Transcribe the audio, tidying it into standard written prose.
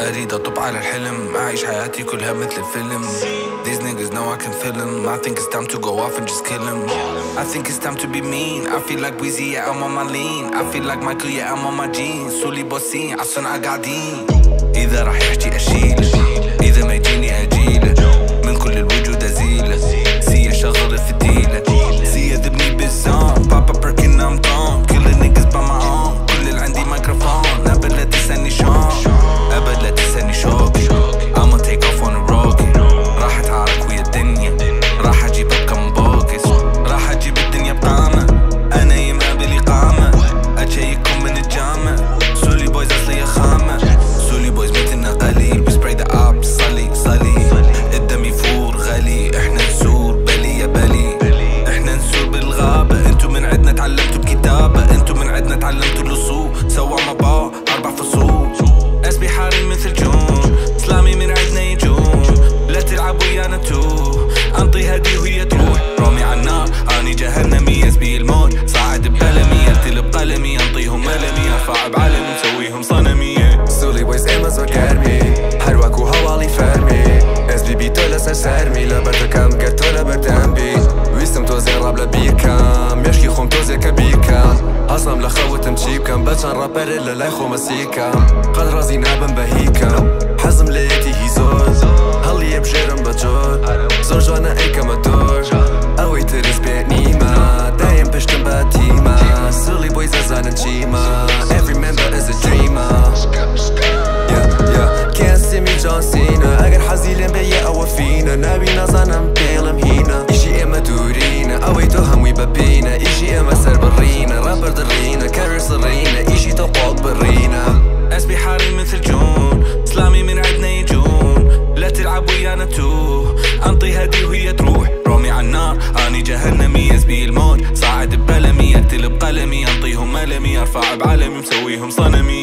أريد أطب على الحلم، أعيش حياتي كلها مثل الفيلم. These niggas know I can feel them. I think it's time to go off and just kill them. I think it's time to be mean. I feel like Weezy, yeah, I'm on my lean. I feel like Michael, yeah, I'm on my jeans. سولي بوسين عالصنعة قاعدين. إذا راح يحكي أشيله، إذا ما يجيني أجيله. من كل الوجود أزيله، سيا شغل الفتيلة، سيا ذبني بالزون. بابا بركن I'm gone. كل النيجز by my own. كل اللي عندي ميكروفون. أبد لا تسألني شلون، أبد لا تسألني شوقي. I'ma take off on a rocket. راح أتعارك ويا الدنيا، راح أجيب كم بوكس، راح أجيب الدنيا بقامة. أنا يمها بالإقامة، أجيكم من الجامع. سولي بويز أصلي خامة، سولي بويز مثلنا قليل. بسبراي ذا أب صلي صلي، الدم يفور غلي. إحنا نزور بلي يا بلي، إحنا نزور بالغابة. انتو من عدنا تعلمتوا الكتابة، انتو من عدنا تعلمتوا الأصول. سوا مبا 4 فصول، أسبي حاري مثل جون. سلامي من عدنا يجون، لا تلعب ويانا تو. أنطي هدي وهي تروح، رامي عالنار أني جهنمي. أسبي الموج صاعد بقلمي، أرتل بقلمي. أنطيهم ملمي، أرفع بعلم مسويهم صنمية. سولي بويز امازون كرمي، حروك وهوالي فرمي. أسبي بيتولا سرسرمي، لبرتكم كرتولا بردمبي. ويستم توزي راب لبيكم، يشكي خوم توزي كبيكم. أصلا لخوت مشيبكم، بتشان رابر إلا لايخو مسيكم. قد رازي نابن بهيكم، حزم ليتي هي زوز. هالي يبجرم بجور، زور جوانا ايكا مدور. اوي ترس بينيما، دايم بشتم باتيما. سولي بويز ازان نشيما، every member is a dreamer. Can't see me John Cena. اگر حزيلين بيا او فينا، ناوينا ظنم بيلم هينا. ايشي اما دورينا، اوي توهم ويبابينا. ايشي اما سر برينا، رابر درينا. كارير صرينا، ايشي توقعك برينا. أسبي حاري مثل جون، سلامي من عدنا يجون. لا تلعب ويانا تو، أنطي هدي وهي تروح. رامي عالنار أني جهنمي. أسبي الموج صاعد بقلمي، أرتل بقلمي. أنطيهم ملمي، أرفع بعلمي مسويهم صنمي.